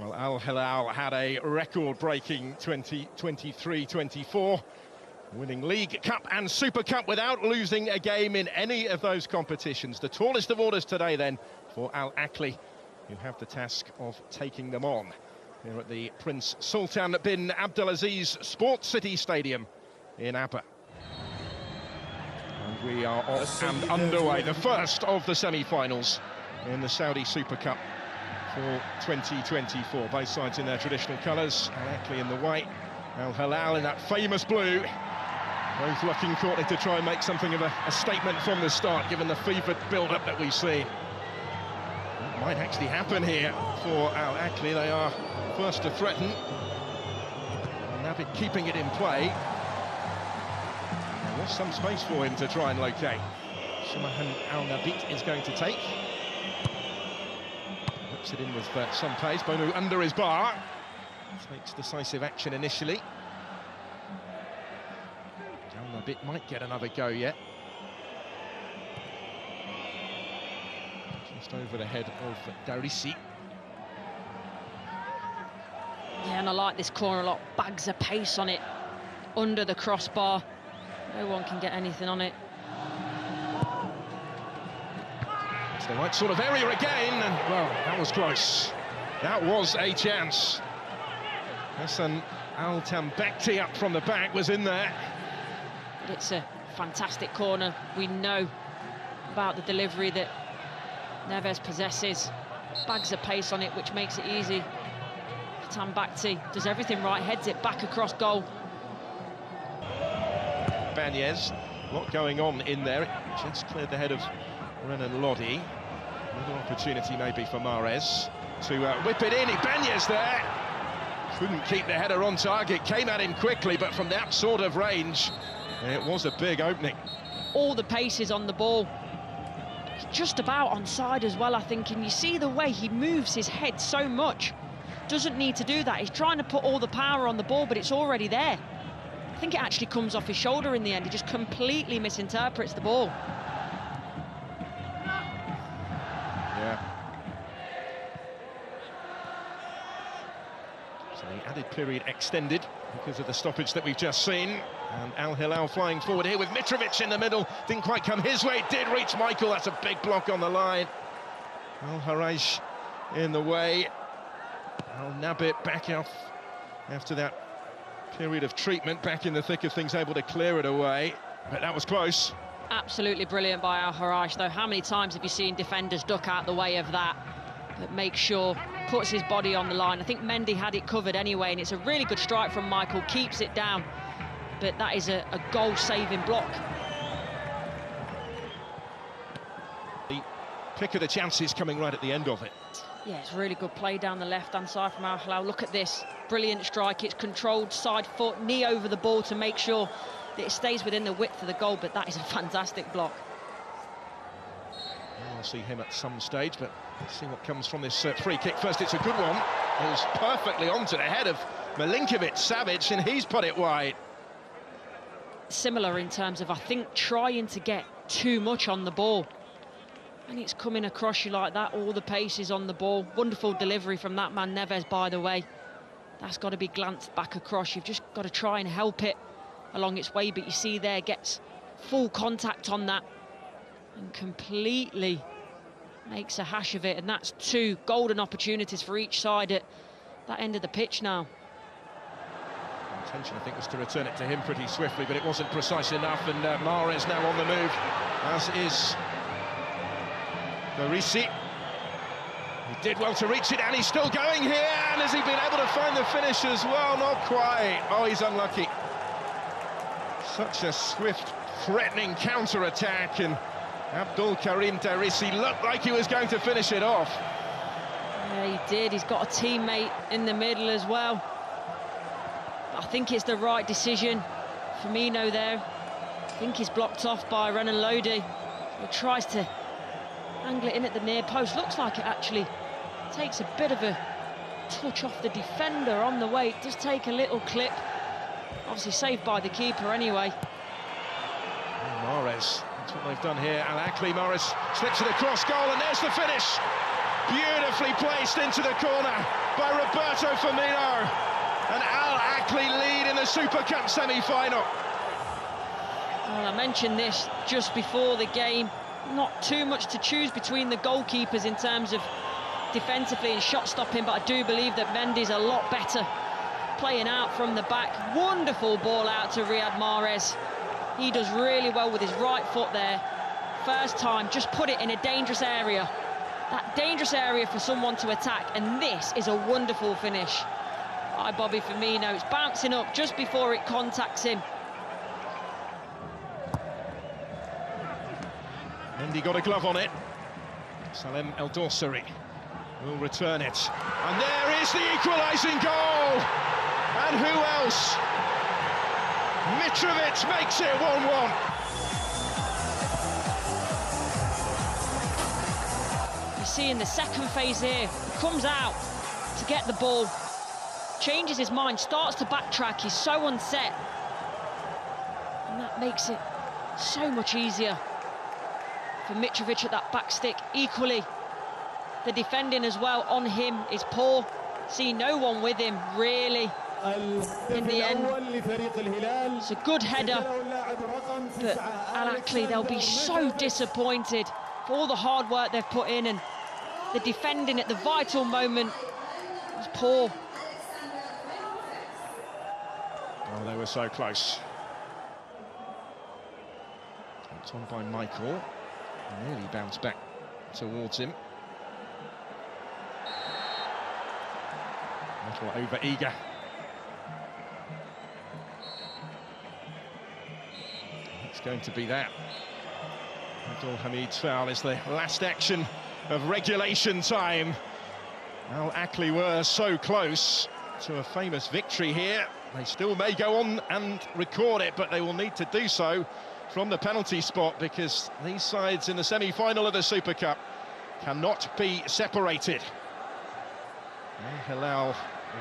Well, Al Hilal had a record-breaking 2023-24, winning League Cup and Super Cup without losing a game in any of those competitions. The tallest of orders today, then, for Al Ahli, who have the task of taking them on here at the Prince Sultan bin Abdulaziz Sports City Stadium in Abba. And we are off and underway, the first of the semi-finals in the Saudi Super Cup for 2024. Both sides in their traditional colours, Al Ahli in the white, Al Hilal in that famous blue. Both looking courtly to try and make something of a statement from the start, given the fevered build-up that we've seen. That might actually happen here for Al Ahli. They are first to threaten. Navid keeping it in play. There's some space for him to try and locate. Shumahan Al-Nabit is going to take. Whips it in with some pace. Bonu under his bar. Takes decisive action initially. Al-Nabit might get another go yet. Just over the head of Darisi. Yeah, and I like this corner a lot. Bags of pace on it. Under the crossbar. No one can get anything on it. It's the right sort of area again, and well, that was close. That was a chance. Hassan Al-Tambakti up from the back was in there. It's a fantastic corner. We know about the delivery that Neves possesses. Bags of pace on it, which makes it easy. Tambakti does everything right, heads it back across goal. Banyes, a lot going on in there. It just cleared the head of Renan Lodi. Another opportunity maybe for Mahrez to whip it in. Banyes there. Couldn't keep the header on target. Came at him quickly, but from that sort of range, it was a big opening. All the paces on the ball. Just about onside as well, I think. And you see the way he moves his head so much. Doesn't need to do that. He's trying to put all the power on the ball, but it's already there. I think it actually comes off his shoulder in the end. He just completely misinterprets the ball. Yeah. So the added period extended because of the stoppage that we've just seen. And Al Hilal flying forward here with Mitrovic in the middle. Didn't quite come his way. Did reach Michael. That's a big block on the line. Al-Haraj in the way. Al-Nabit back off after that period of treatment, back in the thick of things, able to clear it away. But that was close. Absolutely brilliant by Al-Haraj, though. How many times have you seen defenders duck out the way of that? But make sure, puts his body on the line. I think Mendy had it covered anyway, and it's a really good strike from Michael, keeps it down. But that is a goal-saving block. The pick of the chances coming right at the end of it. Yeah, it's really good play down the left-hand side from Al Hilal. Look at this, brilliant strike. It's controlled side foot, knee over the ball to make sure that it stays within the width of the goal, but that is a fantastic block. We'll see him at some stage, but let's see what comes from this free kick. First, it's a good one. It was perfectly onto the head of Milinkovic-Savic, and he's put it wide. Similar in terms of, I think, trying to get too much on the ball. And it's coming across you like that, all the paces on the ball. Wonderful delivery from that man, Neves, by the way. That's got to be glanced back across. You've just got to try and help it along its way, but you see there, gets full contact on that and completely makes a hash of it. And that's two golden opportunities for each side at that end of the pitch now. The intention, I think, was to return it to him pretty swiftly, but it wasn't precise enough, and Mahrez now on the move, as is Darisi. He did well to reach it, and he's still going here. And has he been able to find the finish as well? Not quite. Oh, he's unlucky. Such a swift, threatening counter-attack, and Abdul Karim Darisi looked like he was going to finish it off. Yeah, he did. He's got a teammate in the middle as well. I think it's the right decision. Firmino there. I think he's blocked off by Renan Lodi. He tries to angle it in at the near post. Looks like it actually takes a bit of a touch off the defender on the way. It does take a little clip. Obviously saved by the keeper anyway. Mahrez, that's what they've done here. Al Ahli, Mahrez slips it across goal, and there's the finish. Beautifully placed into the corner by Roberto Firmino. And Al Ahli lead in the Super Cup semi-final. Well, I mentioned this just before the game. Not too much to choose between the goalkeepers in terms of defensively and shot stopping, but I do believe that Mendy's a lot better playing out from the back. Wonderful ball out to Riyad Mahrez. He does really well with his right foot there. First time, just put it in a dangerous area. That dangerous area for someone to attack, and this is a wonderful finish by Bobby Firmino. It's bouncing up just before it contacts him. Mendy got a glove on it. Salem El Dorsari will return it. And there is the equalising goal! And who else? Mitrovic makes it 1-1. You see in the second phase here, he comes out to get the ball, changes his mind, starts to backtrack, he's so unset. And that makes it so much easier for Mitrovic at that back stick. Equally, the defending as well on him is poor. See no one with him, really, in the end. It's a good header, but Al Ahli, they'll be so disappointed for all the hard work they've put in, and the defending at the vital moment was poor. Oh, they were so close. It's on by Michael. Nearly bounced back towards him. A little over-eager. It's going to be that. Abdul Hamid's foul is the last action of regulation time. Al Ahli were so close to a famous victory here. They still may go on and record it, but they will need to do so from the penalty spot, because these sides in the semi-final of the Super Cup cannot be separated. And Hilal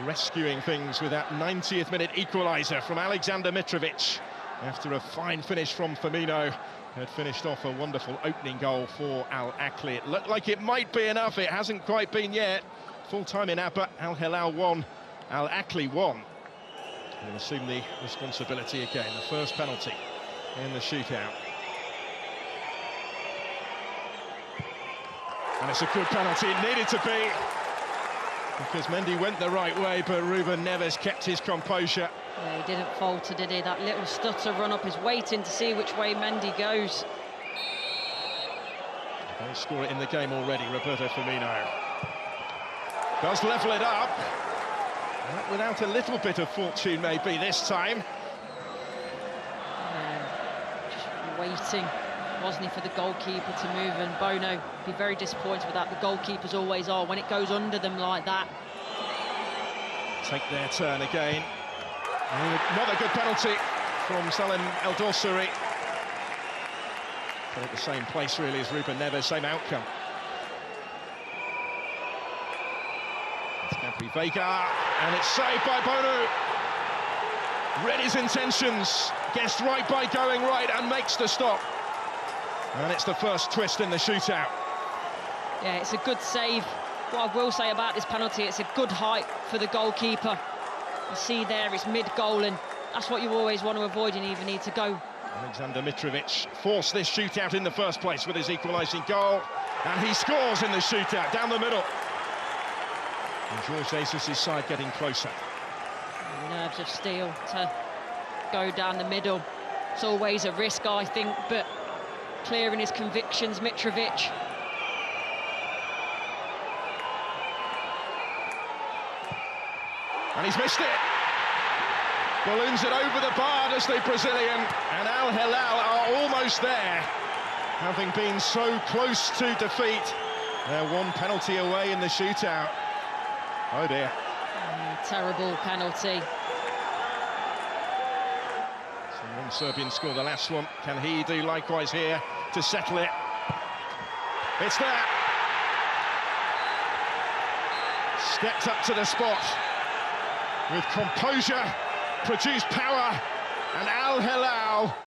rescuing things with that 90th minute equaliser from Alexander Mitrovic after a fine finish from Firmino. Had finished off a wonderful opening goal for Al Ahli. It looked like it might be enough, it hasn't quite been yet. Full time in Abba, Al Hilal won, Al Ahli won. He'll assume the responsibility again, the first penalty in the shootout. And it's a good penalty, it needed to be, because Mendy went the right way, but Ruben Neves kept his composure. Yeah, he didn't falter, did he? That little stutter run up is waiting to see which way Mendy goes. They'll score it in the game already, Roberto Firmino. Does level it up. Not without a little bit of fortune, maybe, this time. Just waiting, wasn't he, for the goalkeeper to move, and Bono be very disappointed with that. The goalkeepers always are when it goes under them like that. Take their turn again. Another good penalty from Salem El Dorsari. But at the same place, really, as Ruben Neves, same outcome. It's Gabri Veiga, and it's saved by Bono. Read his intentions, guessed right by going right, and makes the stop. And it's the first twist in the shootout. Yeah, it's a good save. What I will say about this penalty, it's a good height for the goalkeeper. You see there, it's mid-goal, and that's what you always want to avoid. You even need to go. Alexander Mitrovic forced this shootout in the first place with his equalising goal, and he scores in the shootout down the middle. And Jorge Jesus' side getting closer. Nerves of steel to go down the middle. It's always a risk, I think, but clear in his convictions, Mitrovic. And he's missed it. Balloons it over the bar, does the Brazilian, and Al Hilal are almost there, having been so close to defeat. They're one penalty away in the shootout. Oh dear. Terrible penalty. So one Serbian scored the last one. Can he do likewise here to settle it? It's there. Stepped up to the spot with composure, produced power, and Al Hilal